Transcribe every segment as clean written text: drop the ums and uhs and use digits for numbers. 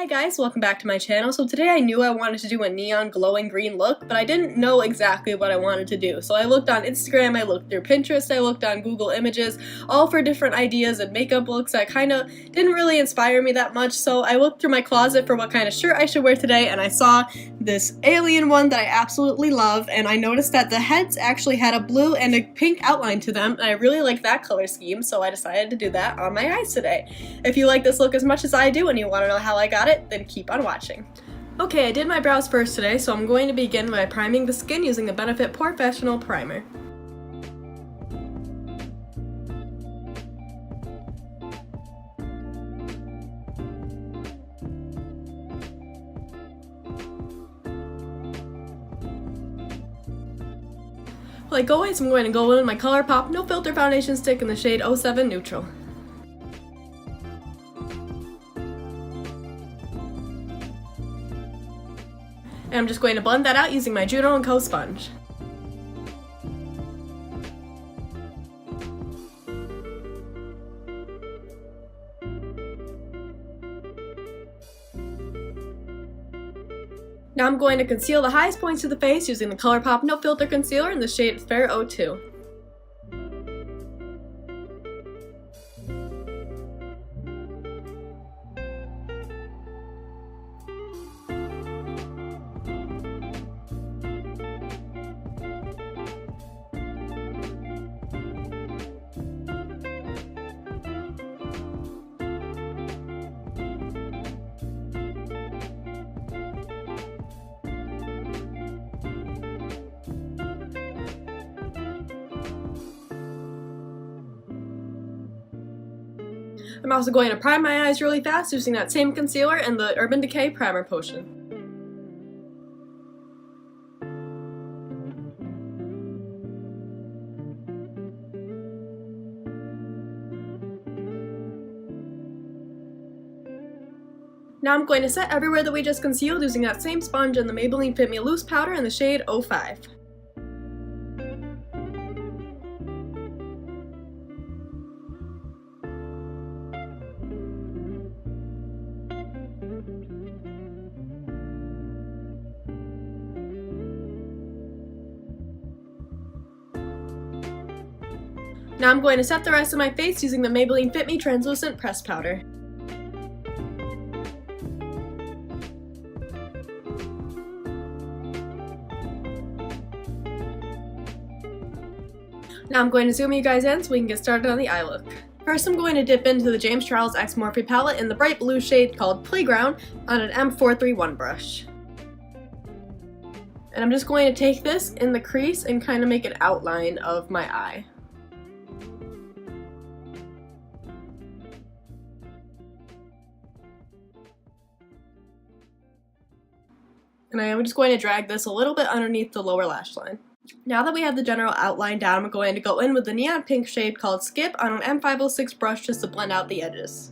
Hi guys, welcome back to my channel. So today I knew I wanted to do a neon glowing green look, but I didn't know exactly what I wanted to do. So I looked on Instagram, I looked through Pinterest, I looked on Google Images, all for different ideas and makeup looks that kind of didn't really inspire me that much. So I looked through my closet for what kind of shirt I should wear today, and I saw this alien one that I absolutely love, and I noticed that the heads actually had a blue and a pink outline to them, and I really like that color scheme, so I decided to do that on my eyes today. If you like this look as much as I do and you want to know how I got it, then keep on watching. Okay, I did my brows first today, so I'm going to begin by priming the skin using the Benefit Porefessional Primer. Like always, I'm going to go in with my ColourPop No Filter Foundation Stick in the shade 07 Neutral. And I'm just going to blend that out using my Juno & Co. sponge. Now I'm going to conceal the highest points of the face using the ColourPop No Filter Concealer in the shade Fair 02. I'm also going to prime my eyes really fast using that same concealer and the Urban Decay Primer Potion. Now I'm going to set everywhere that we just concealed using that same sponge and the Maybelline Fit Me Loose Powder in the shade 05. Now I'm going to set the rest of my face using the Maybelline Fit Me Translucent Press Powder. Now I'm going to zoom you guys in so we can get started on the eye look. First I'm going to dip into the James Charles X Morphe palette in the bright blue shade called Playground on an M431 brush. And I'm just going to take this in the crease and kind of make an outline of my eye. And I am just going to drag this a little bit underneath the lower lash line. Now that we have the general outline down, I'm going to go in with the neon pink shade called Skip on an M506 brush just to blend out the edges.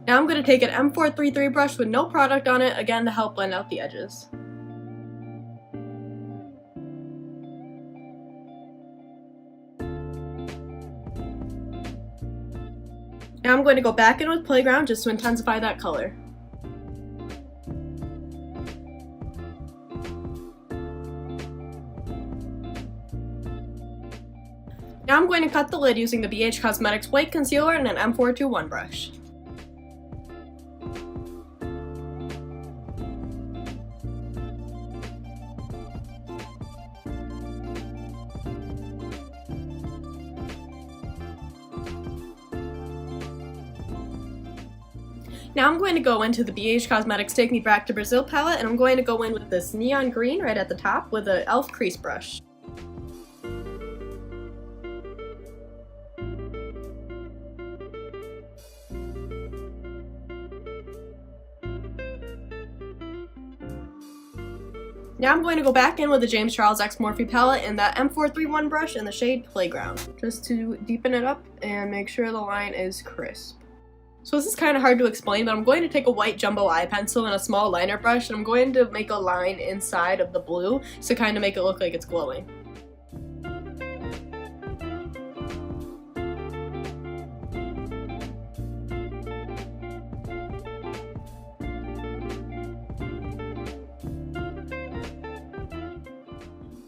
Now I'm going to take an M433 brush with no product on it, again to help blend out the edges. Now I'm going to go back in with Playground just to intensify that color. Now I'm going to cut the lid using the BH Cosmetics White Concealer and an M421 brush. Now I'm going to go into the BH Cosmetics Take Me Back to Brazil palette, and I'm going to go in with this neon green right at the top with an e.l.f. crease brush. Now I'm going to go back in with the James Charles X Morphe palette and that M431 brush in the shade Playground, just to deepen it up and make sure the line is crisp. So this is kind of hard to explain, but I'm going to take a white jumbo eye pencil and a small liner brush, and I'm going to make a line inside of the blue to kind of make it look like it's glowing.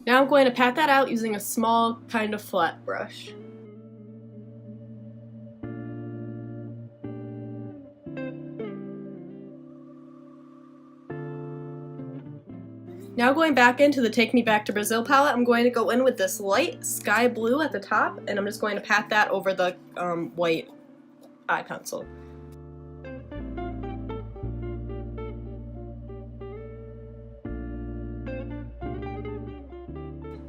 Now I'm going to pat that out using a small, kind of flat brush. Now going back into the Take Me Back to Brazil palette, I'm going to go in with this light sky blue at the top, and I'm just going to pat that over the white eye pencil.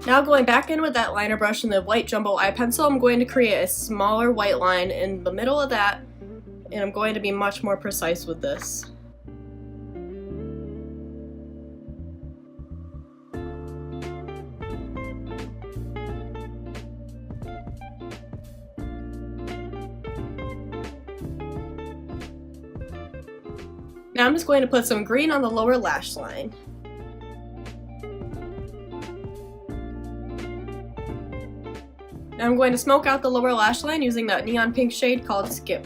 Now going back in with that liner brush and the white jumbo eye pencil, I'm going to create a smaller white line in the middle of that, and I'm going to be much more precise with this. Now I'm just going to put some green on the lower lash line. Now I'm going to smoke out the lower lash line using that neon pink shade called Skip.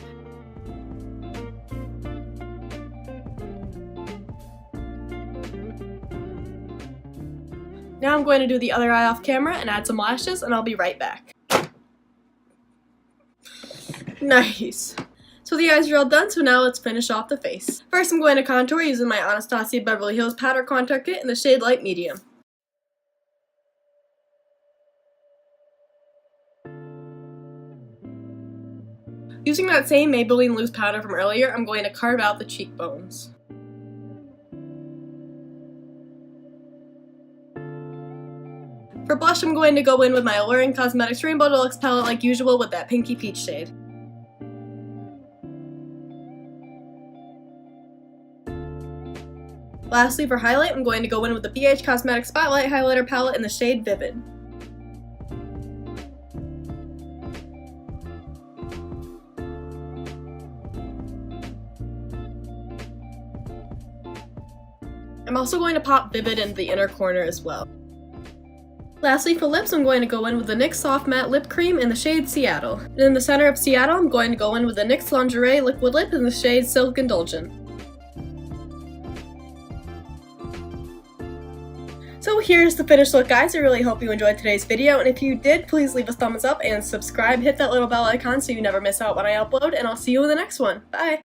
Now I'm going to do the other eye off camera and add some lashes, and I'll be right back. Nice! So the eyes are all done, so now let's finish off the face. First I'm going to contour using my Anastasia Beverly Hills Powder Contour Kit in the shade Light Medium. Using that same Maybelline loose powder from earlier, I'm going to carve out the cheekbones. For blush, I'm going to go in with my Alluring Cosmetics Rainbow Deluxe palette like usual with that pinky peach shade. Lastly, for highlight, I'm going to go in with the BH Cosmetics Spotlight Highlighter palette in the shade Vivid. I'm also going to pop Vivid into the inner corner as well. Lastly, for lips, I'm going to go in with the NYX Soft Matte Lip Cream in the shade Seattle. And in the center of Seattle, I'm going to go in with the NYX Lingerie Liquid Lip in the shade Silk Indulgent. So here's the finished look, guys. I really hope you enjoyed today's video, and if you did, please leave a thumbs up and subscribe. Hit that little bell icon so you never miss out when I upload, and I'll see you in the next one. Bye!